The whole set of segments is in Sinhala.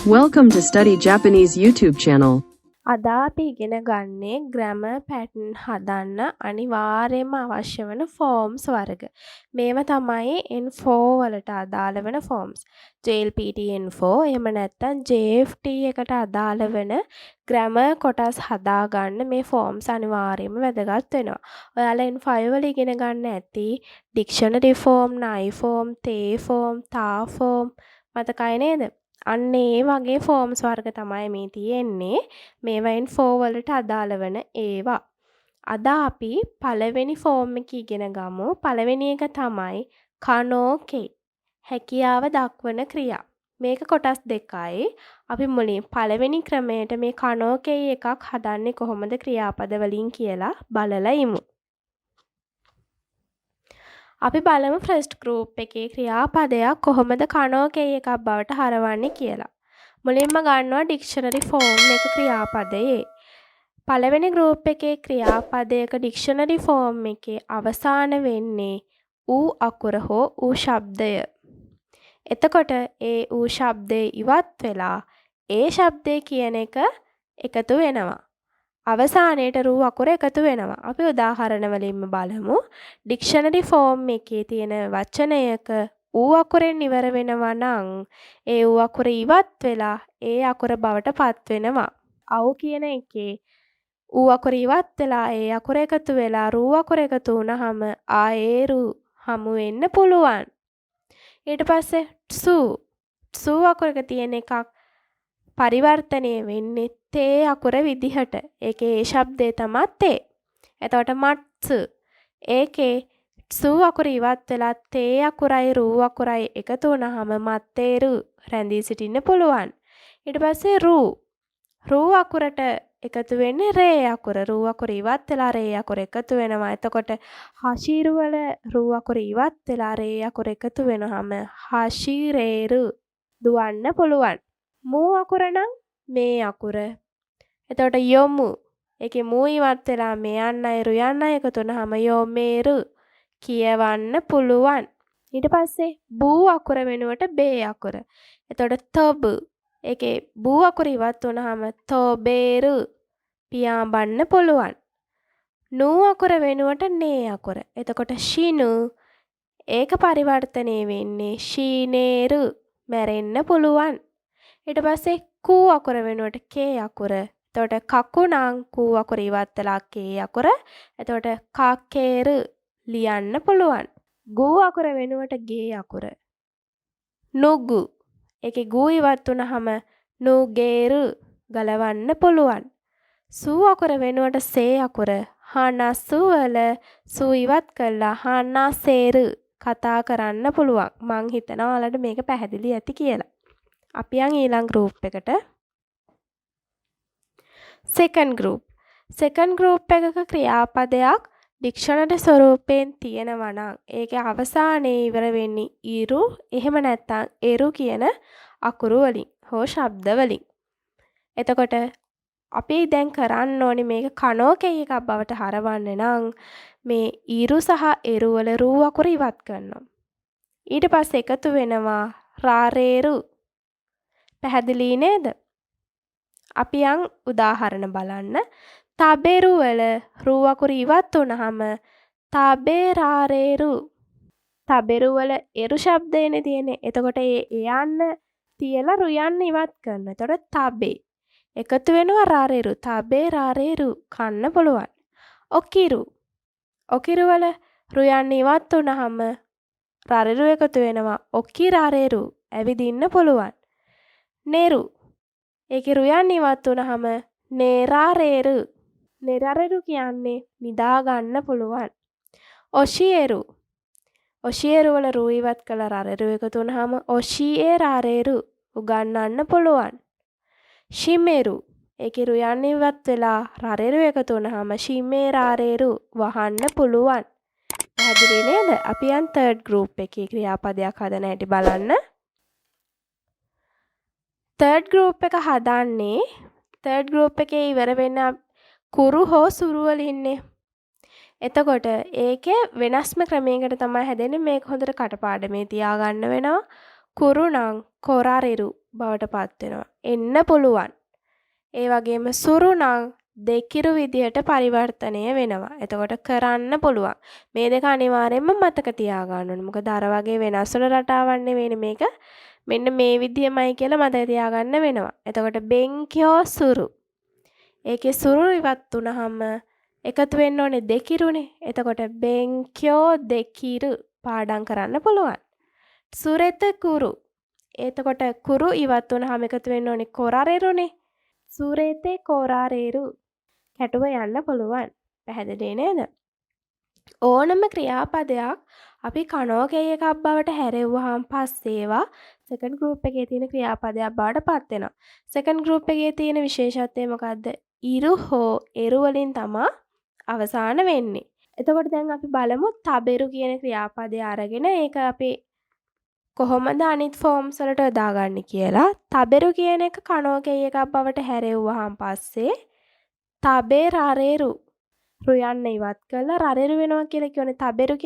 Welcome to Study Japanese YouTube channel. අද අපි ඉගෙන ගන්නේ grammar pattern හදන්න අනිවාර්යයෙන්ම අවශ්‍ය වෙන forms වර්ග. මේවා තමයි N4 වලට අදාළ වෙන forms. JLPT N4 එහෙම නැත්නම් JFT එකට අදාළ වෙන grammar කොටස් හදාගන්න මේ forms අනිවාර්යයෙන්ම වැදගත් වෙනවා. ඔයාලා N5 වල ඉගෙන ගන්න ඇති dictionary form, nai form, te form, ta form මතකයි නේද? අන්න ඒ වගේ ෆෝම්ස් වර්ග තමයි මේ තියෙන්නේ. මේවයින් 4 වලට අදාළ වෙන ඒවා. අද අපි පළවෙනි ෆෝම් එක ඉගෙන ගමු. පළවෙනි එක තමයි කනෝකේ. හැකියාව දක්වන ක්‍රියා. මේක කොටස් දෙකයි. අපි මුලින් පළවෙනි ක්‍රමයට මේ කනෝකේ එකක් හදන්නේ කොහොමද ක්‍රියාපද වලින් කියලා බලලා ඉමු. අපි බලමු ෆස්ට් ගෲප් එකේ ක්‍රියාපදයක් කොහොමද කනෝකේ එකක් බවට හරවන්නේ කියලා. මුලින්ම ගන්නවා ඩික්ෂනරි ෆෝම් එක ක්‍රියාපදයේ. පළවෙනි ගෲප් එකේ ක්‍රියාපදයක ඩික්ෂනරි ෆෝම් එකේ අවසාන වෙන්නේ ඌ අකුර හෝ ඌ ශබ්දය. එතකොට ඒ ඌ ශබ්දේ ඉවත් වෙලා ඒ ශබ්දේ කියන එක එකතු වෙනවා. අවසානයේට රූ අකුර එකතු වෙනවා. අපි උදාහරණ වලින්ම බලමු. ඩික්ෂනරි ෆෝම් එකේ තියෙන වචනයක ඌ අකුරෙන් ඉවර වෙනවා නම් ඒ ඌ අකුර ඉවත් වෙලා ඒ අකුර බවට පත් වෙනවා. අව් කියන එකේ ඌ අකුර ඉවත් වෙලා ඒ අකුර එකතු වෙලා රූ අකුර එකතු වුනහම ඒ රූ හමු වෙන්න පුළුවන්. ඊට පස්සේ සූ අකුරක තියෙන එකක් පරිවර්තනය වෙන්නේ තේ අකුර විදිහට. ඒකේ ඒ ශබ්දේ තමයි තේ. එතකොට මත්සු. ඒකේ සූ අකුර ඉවත් වෙලා තේ අකුරයි රූ අකුරයි එකතු වුනහම මත්තේරු රැඳී සිටින්න පුළුවන්. ඊට පස්සේ රූ අකුරට එකතු වෙන්නේ රේ අකුර. රූ අකුර ඉවත් වෙලා රේ අකුර එකතු වෙනවා. එතකොට හෂීරු වල රූ අකුර ඉවත් වෙලා රේ අකුර එකතු වෙනවම හෂීරේරු දුවන්න පුළුවන්. මූ අකුර නම් මේ අකුර. එතකොට යොමු. ඒකේ මූ ඉවත් වෙලා මේ යන්නයි රු යන්නයි එකතු වුනහම යොමේරු කියවන්න පුළුවන්. ඊට පස්සේ බූ අකුර වෙනුවට බේ අකුර. එතකොට තොබ. ඒකේ බූ අකුර ඉවත් වුනහම තොබේරු පියාඹන්න පුළුවන්. නූ අකුර වෙනුවට නේ අකුර. එතකොට ෂිනු. ඒක පරිවර්තනය වෙන්නේ ෂීනේරු මැරෙන්න පුළුවන්. ඊට පස්සේ කූ අකුර වෙනුවට කේ අකුර. එතකොට කකුණං කූ අකුර ඉවත් වෙලා කේ අකුර. එතකොට කකේරු ලියන්න පුළුවන්. ගූ අකුර වෙනුවට ගේ අකුර. නුගු. ඒකේ ගූ ඉවත් වුනහම නුගේරු ගලවන්න පුළුවන්. සූ අකුර වෙනුවට සේ අකුර. හනසු වල සූ ඉවත් කළා හනසේරු කතා කරන්න පුළුවන්. මං හිතනවා ඔයාලට මේක පැහැදිලි ඇති කියලා. අපි යන් ඊළඟ ගෲප් එකට. Second group. සෙකන්ඩ් ගෲප් එකක ක්‍රියාපදයක් ඩික්ෂනරි ස්වරූපයෙන් තියෙනවා නම් ඒකේ අවසානයේ ඉවර වෙන්නේ ඉරු එහෙම නැත්නම් එරු කියන අකුරු වලින් හෝ ශබ්ද වලින්. එතකොට අපි දැන් කරන්න ඕනේ මේක කනෝකේ එකක් බවට හරවන්න නම් මේ ඉරු සහ එරු වල රූ අකුර ඉවත් කරනවා. ඊට පස්සේ එකතු වෙනවා රාරේරු. පැහැදිලි නේද? අපි යන් උදාහරණ බලන්න. තබෙරු වල රූ අකුර ඉවත් වුනහම තබේරාරේරු. තබෙරු වල එරු ශබ්දයනේ තියෙන්නේ. එතකොට ඒ යන්න තියලා රු යන්න ඉවත් කරනවා. එතකොට තබේ. එකතු වෙනවා රාරේරු. තබේරාරේරු කන්න පුළුවන්. ඔකිරු. ඔකිරු වල රු යන්න ඉවත් වුනහම රාරේරු එකතු වෙනවා. ඔකිරාරේරු ඇවිදින්න පුළුවන්. නෙරු. ඒකේ රු යන්න ඉවත් වුනහම නෙරාරේරු. නෙරාරේරු කියන්නේ නිදා ගන්න පුළුවන්. ඔෂියෙරු. ඔෂියෙරු වල රු ඉවත් කළා රාරේරු එකතු වුනහම ඔෂියෙරාරේරු උගන්වන්න පුළුවන්. ෂිමෙරු. ඒකේ රු යන්න ඉවත් වෙලා රාරේරු එකතු වුනහම ෂිමේරාරේරු වහන්න පුළුවන්. පැහැදිලි නේද? අපි යන් තර්ඩ් ගෲප් එකේ ක්‍රියාපදයක් හදන හැටි බලන්න. තර්ඩ් ගෲප් එක හදන්නේ තර්ඩ් ගෲප් එකේ ඉවර වෙන කුරු හෝ සුරු වලින්නේ. එතකොට ඒකේ වෙනස්ම ක්‍රමයකට තමයි හැදෙන්නේ. මේක හොඳට කටපාඩමේ තියාගන්න වෙනවා. කුරු නම් කොරාරෙරු බවට පත් වෙනවා. එන්න පුළුවන්. ඒ වගේම සුරු නම් දෙකිරු විදියට පරිවර්තනය වෙනවා. එතකොට කරන්න පුළුවන්. මේ දෙක අනිවාර්යයෙන්ම මතක තියාගන්න ඕනේ. මොකද අර වගේ වෙනස් වෙන රටාවක් නෙවෙයිනේ මේක. මෙන්න මේ විදියමයි කියලා මතක තියාගන්න වෙනවා. එතකොට බෙන්කියෝ සුරු. ඒකේ සුරු ඉවත් වුනහම එකතු වෙන්න ඕනේ දෙකිරුනේ. එතකොට බෙන්කියෝ දෙකිරු පාඩම් කරන්න පුළුවන්. සුරෙත කුරු. එතකොට කුරු ඉවත් වුනහම එකතු වෙන්න ඕනේ කොරරෙරුනේ. සුරේතේ කොරාරේරු කැටුව යන්න පුළුවන්. පැහැදිලි නේද? ඕනම ක්‍රියාපදයක් අපි කනෝකේ එකක් බවට හැරෙව්වහම පස්සේ ඒවා සෙකන්ඩ් ගෲප් එකේ තියෙන ක්‍රියාපදයක් බවට පත් වෙනවා. සෙකන්ඩ් ගෲප් එකේ තියෙන විශේෂත්වය මොකද්ද? ඉරු හෝ එරු වලින් තමයි අවසාන වෙන්නේ. එතකොට දැන් අපි බලමු තබෙරු කියන ක්‍රියාපදය අරගෙන ඒක අපි කොහොමද අනිත් ෆෝම්ස් වලට යොදාගන්නේ කියලා. තබෙරු කියන එක කනෝකේ එකක් බවට හැරෙව්වහම පස්සේ තබෙරරෙරු රුයන්න ඉවත් කරලා රරෙරු වෙනවා කියලා කියන්නේ. තබෙරු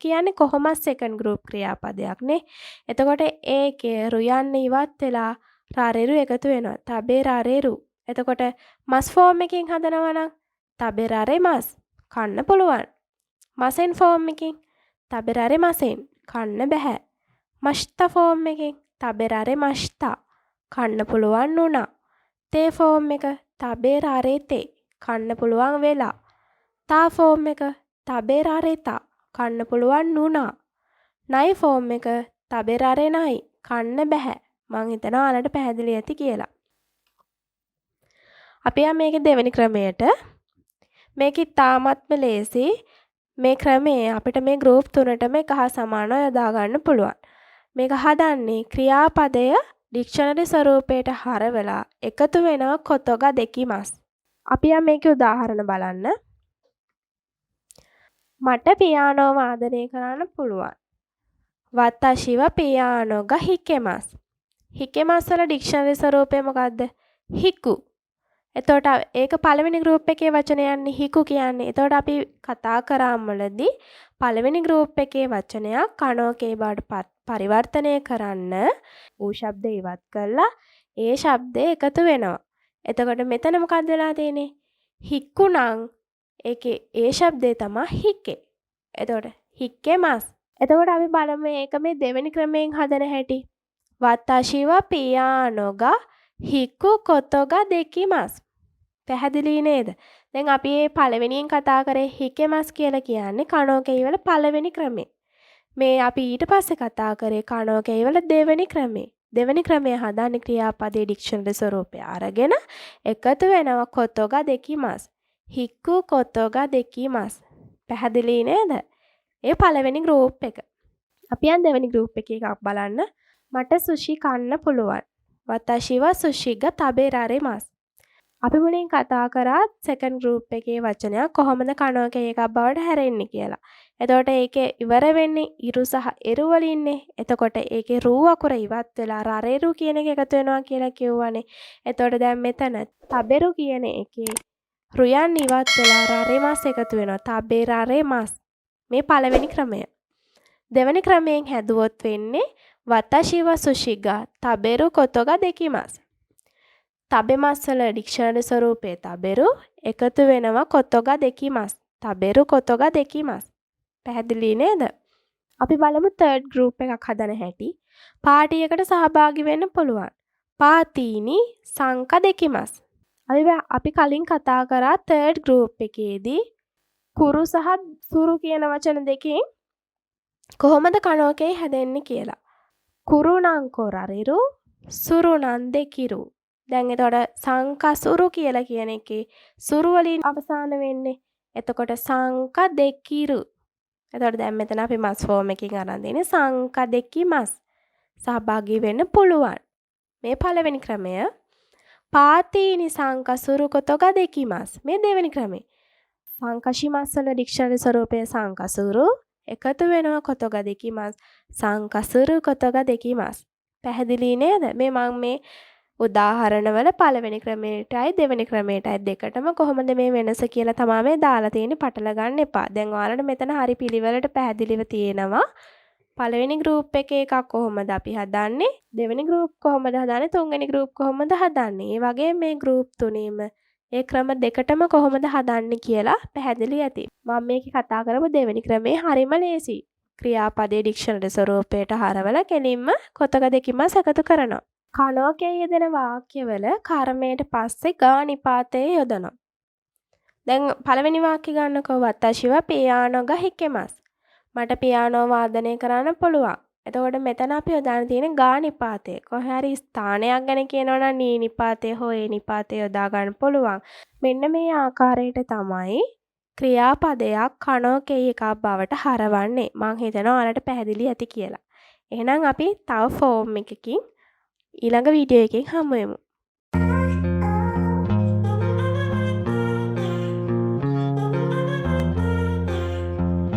කියන්නේ කොහොමද සෙකන්ඩ් ගෲප් ක්‍රියාපදයක් නේ. එතකොට ඒකේ රුයන්න ඉවත් වෙලා රරෙරු එකතු වෙනවා. තබෙරරෙරු. එතකොට මස් ෆෝම් එකකින් හදනවා නම් තබෙරරෙ මස් කන්න පුළුවන්. මසෙන් ෆෝම් එකකින් තබෙරරෙ මසෙන් කන්න බෑ. මෂ්තා ෆෝම් එකෙන් තබෙරරෙ මෂ්තා කන්න පුළුවන් වුණා. තේ ෆෝම් එක තබෙරරෙ තේ කන්න පුළුවන් වෙලා. තා ෆෝම් එක තබෙරරෙතා කන්න පුළුවන් වුණා. නයි ෆෝම් එක තබෙරරෙ නයි කන්න බෑ. මං හිතනවා ඔයාලට පැහැදිලි ඇති කියලා. අපි යමු මේකේ දෙවෙනි ක්‍රමයට. මේක ඉතාමත්ම ලේසි. මේ ක්‍රමයේ අපිට මේ ගෲප් තුනටම එක හා සමානව යොදා ගන්න පුළුවන්. මේක හදන්නේ ක්‍රියාපදය ඩික්ෂනරි ස්වරූපයට හරවලා එකතු වෙනවා කොතොග දෙකිමස්. අපි යමු මේකේ උදාහරණ බලන්න. මට පියානෝ වාදනය කරන්න පුළුවන්. වත්තශිව පියානෝග හිකෙමස්. හිකෙමස් වල ඩික්ෂනරි ස්වරූපය මොකද්ද? හිකු. එතකොට ඒක පළවෙනි ගෲප් එකේ වචන යන්නේ හිකු කියන්නේ. එතකොට අපි කතා කරාමලදී පළවෙනි ගෲප් එකේ වචනයක් කනෝකේ බවට පරිවර්තනය කරන්න ඌ ශබ්ද ඉවත් කරලා ඒ ශබ්දේ එකතු වෙනවා. එතකොට මෙතන මොකක්ද වෙලා තියෙන්නේ? හික්කු නම් ඒකේ ඒ ශබ්දේ තමයි හික්කේ. එතකොට හික්කෙමස්. එතකොට අපි බලමු මේක මේ දෙවෙනි ක්‍රමයෙන් හදන හැටි. වත්තශිව පියානෝග හික්කු කොතොග දෙකිමස්. පැහැදිලි නේද? දැන් අපි මේ පළවෙනියෙන් කතා කරේ හිකෙමස් කියලා කියන්නේ කනෝකේ වල පළවෙනි ක්‍රමය. මේ අපි ඊට පස්සේ කතා කරේ කනෝකේ වල දෙවෙනි ක්‍රමය. දෙවෙනි ක්‍රමය හදන්නේ ක්‍රියාපදයේ ඩික්ෂනරි ස්වරූපය අරගෙන එකතු වෙනවා කොතොග දෙකිමස්. හික්කු කොතොග දෙකිමස්. පැහැදිලි නේද? ඒ පළවෙනි ගෲප් එක. අපි යන් දෙවෙනි ගෲප් එකේ එකක් බලන්න. මට සුෂි කන්න පුළුවන්. වතශිව සුෂිග තබෙරරෙ මස්. අපි මුලින් කතා කරා සෙකන්ඩ් ගෲප් එකේ වචනයක් කොහොමද කනෝකේ එකක් බවට හැරෙන්නේ කියලා. එතකොට ඒකේ ඉවර වෙන්නේ ඉරු සහ එරු වලින්නේ. එතකොට ඒකේ රූ අකුර ඉවත් වෙලා රරෙරු කියන එක එකතු වෙනවා කියලා කිව්වනේ. එතකොට දැන් මෙතන තබෙරු කියන එකේ රුයන් ඉවත් වෙලා රරෙ මස් එකතු වෙනවා. තබෙරරෙ මස්. මේ පළවෙනි ක්‍රමය. දෙවෙනි ක්‍රමයෙන් හැදුවොත් වෙන්නේ වතශිව සුෂිග තබෙරු කොතොග දෙකිමස්. තබෙමස් වල ඩික්ෂනරි ස්වරූපයේ තබෙරු එකතු වෙනවා කොතොග දෙකිමස්. තබෙරු කොතොග දෙකිමස්. පැහැදිලි නේද? අපි බලමු තර්ඩ් ගෲප් එකක් හදන හැටි. පාටියකට සහභාගී වෙන්න පුළුවන්. පාතීනි සංක දෙකිමස්. අපි කලින් කතා කරා තර්ඩ් ගෲප් එකේදී කුරු සහ සුරු කියන වචන දෙකෙන් කොහොමද කනෝකේ හැදෙන්නේ කියලා. කුරු නම් කොරරිරු, සුරු නම් දෙකිරු. දැන් එතකොට සංකසුරු කියලා කියන එකේ සුරු වලින් අවසාන වෙන්නේ. එතකොට සංක දෙකිරු. එතකොට දැන් මෙතන අපි මස් ෆෝම් එකකින් අරන් දෙන්නේ සංක දෙකිමස්. සහභාගී වෙන්න පුළුවන්. මේ පළවෙනි ක්‍රමය. පාතීනි සංකසුරු කොතොග දෙකිමස්. මේ දෙවෙනි ක්‍රමය. සංකෂිමස් වල ඩික්ෂනරි ස්වරූපයේ සංකසුරු එකතු වෙනවා කොතොග දෙකිමස්. සංකසුරු කොතොග දෙකිමස්. පැහැදිලි නේද? මේ උදාහරණවල පළවෙනි ක්‍රමයටයි දෙවෙනි ක්‍රමයටයි දෙකටම කොහොමද මේ වෙනස කියලා තමයි මේ දාලා තියෙන්නේ. පටල ගන්න එපා. දැන් ඔයාලට මෙතන හරි පිළිවෙලට පැහැදිලිව තියෙනවා. පළවෙනි ගෲප් එකේ එකක් කොහොමද අපි හදන්නේ? දෙවෙනි ගෲප් කොහොමද හදන්නේ? තුන්වෙනි ගෲප් කොහොමද හදන්නේ? ඒ වගේ මේ ගෲප් තුනේම ඒ ක්‍රම දෙකටම කොහොමද හදන්නේ කියලා පැහැදිලි ඇති. මම මේකේ කතා කරපු දෙවෙනි ක්‍රමේ හරිම ලේසි. ක්‍රියාපදයේ ඩික්ෂනරි ස්වරූපයට හරවලා කෙලින්ම කොටක දෙකකින්ම සකතු කරනවා. කනෝකේ යෙදෙන වාක්‍යවල කර්මයට පස්සේ ගා නිපාතය යොදනවා. දැන් පළවෙනි වාක්‍ය ගන්නකෝ වත්තශිව පියානෝ ගා හිකෙමස්. මට පියානෝ වාදනය කරන්න පුළුවන්. එතකොට මෙතන අපි යොදාන තියෙන ගා නිපාතය. කොහේ හරි ස්ථානයක් ගැන කියනවා නම් නී නිපාතය හෝ ඒ නිපාතය යොදා ගන්න පුළුවන්. මෙන්න මේ ආකාරයට තමයි ක්‍රියාපදයක් කනෝකේ එකක් බවට හරවන්නේ. මං හිතනවා ඔයාලට පැහැදිලි ඇති කියලා. එහෙනම් අපි තව ෆෝම් එකකින් ඊළඟ වීඩියෝ එකකින් හමු වෙමු.